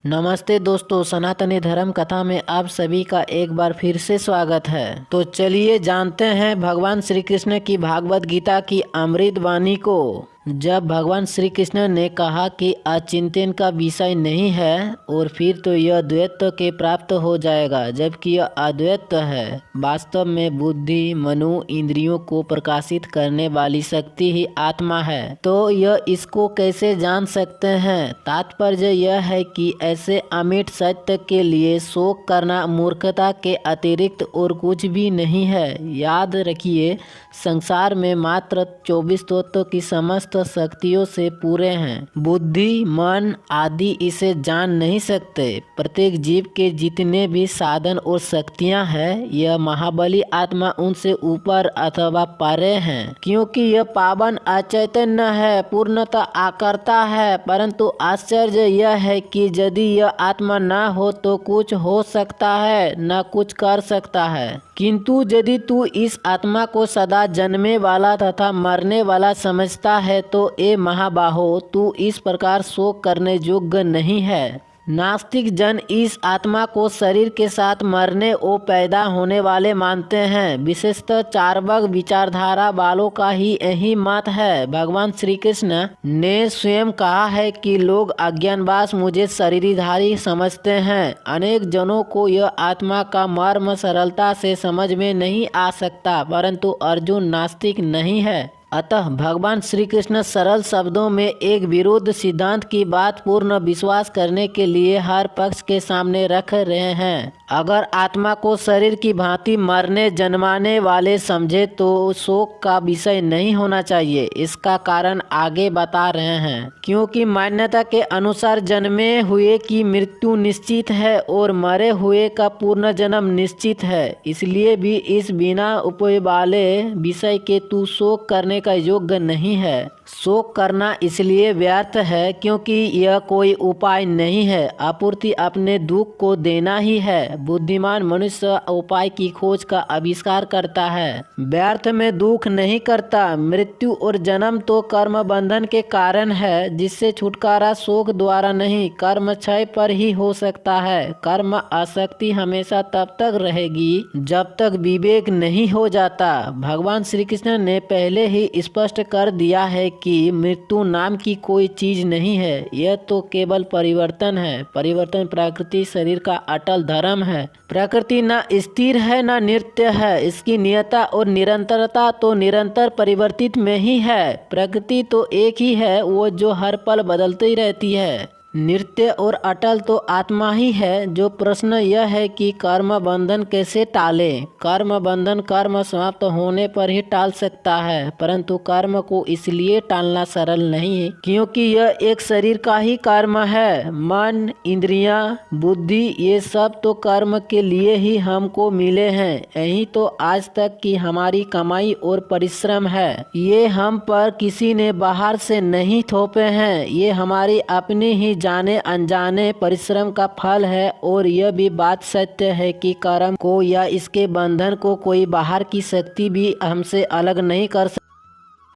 नमस्ते दोस्तों, सनातनी धर्म कथा में आप सभी का एक बार फिर से स्वागत है। तो चलिए जानते हैं भगवान श्री कृष्ण की भागवत गीता की अमृत वाणी को। जब भगवान श्री कृष्ण ने कहा कि अचिंतन का विषय नहीं है और फिर तो यह द्वैत के प्राप्त हो जाएगा, जबकि यह अद्वैत है। वास्तव में बुद्धि, मनु, इंद्रियों को प्रकाशित करने वाली शक्ति ही आत्मा है। तो यह इसको कैसे जान सकते हैं? तात्पर्य यह है कि ऐसे अमिट सत्य के लिए शोक करना मूर्खता के अतिरिक्त और कुछ भी नहीं है। याद रखिए, संसार में मात्र 24 तत्वों की समस्त शक्तियों से पूरे हैं। बुद्धि, मन आदि इसे जान नहीं सकते। प्रत्येक जीव के जितने भी साधन और शक्तियां हैं, यह महाबली आत्मा उनसे ऊपर अथवा परे हैं, क्योंकि यह पावन अचैतन्य है, पूर्णतः आकर्ता है। परंतु आश्चर्य यह है कि यदि यह आत्मा न हो तो कुछ हो सकता है, न कुछ कर सकता है। किंतु यदि तू इस आत्मा को सदा जन्मे वाला तथा मरने वाला समझता है तो ए महाबाहो, तू इस प्रकार शोक करने योग्य नहीं है। नास्तिक जन इस आत्मा को शरीर के साथ मरने और पैदा होने वाले मानते हैं। विशेषतः चार्वाक विचारधारा वालों का ही यही मत है। भगवान श्री कृष्ण ने स्वयं कहा है कि लोग अज्ञानवश मुझे शरीरधारी समझते हैं। अनेक जनों को यह आत्मा का मर्म सरलता से समझ में नहीं आ सकता, परंतु अर्जुन नास्तिक नहीं है। अतः भगवान श्री कृष्ण सरल शब्दों में एक विरुद्ध सिद्धांत की बात पूर्ण विश्वास करने के लिए हर पक्ष के सामने रख रहे हैं। अगर आत्मा को शरीर की भांति मरने जन्माने वाले समझे तो शोक का विषय नहीं होना चाहिए। इसका कारण आगे बता रहे हैं। क्योंकि मान्यता के अनुसार जन्मे हुए की मृत्यु निश्चित है और मरे हुए का पूर्ण जन्म निश्चित है, इसलिए भी इस बिना उपाय वाले विषय के तू शोक करने का योग्य नहीं है। शोक करना इसलिए व्यर्थ है क्योंकि यह कोई उपाय नहीं है, आपूर्ति अपने दुख को देना ही है। बुद्धिमान मनुष्य उपाय की खोज का आविष्कार करता है, व्यर्थ में दुख नहीं करता। मृत्यु और जन्म तो कर्म बंधन के कारण है, जिससे छुटकारा शोक द्वारा नहीं, कर्म क्षय पर ही हो सकता है। कर्म आसक्ति हमेशा तब तक रहेगी जब तक विवेक नहीं हो जाता। भगवान श्री कृष्ण ने पहले ही स्पष्ट कर दिया है कि मृत्यु नाम की कोई चीज नहीं है, यह तो केवल परिवर्तन है। परिवर्तन प्रकृति शरीर का अटल धर्म है। प्रकृति न स्थिर है न नित्य है, इसकी नियता और निरंतरता तो निरंतर परिवर्तित में ही है। प्रकृति तो एक ही है, वो जो हर पल बदलती रहती है। नित्य और अटल तो आत्मा ही है। जो प्रश्न यह है कि कर्म बंधन कैसे टाले। कर्म बंधन कर्म समाप्त होने पर ही टाल सकता है, परंतु कर्म को इसलिए टालना सरल नहीं है क्योंकि यह एक शरीर का ही कर्म है। मन, इंद्रियां, बुद्धि, ये सब तो कर्म के लिए ही हमको मिले हैं। यही तो आज तक की हमारी कमाई और परिश्रम है। ये हम पर किसी ने बाहर से नहीं थोपे हैं, ये हमारी अपनी ही जाने अनजाने परिश्रम का फल है। और यह भी बात सत्य है कि कर्म को या इसके बंधन को कोई बाहर की शक्ति भी हमसे अलग नहीं कर सकती।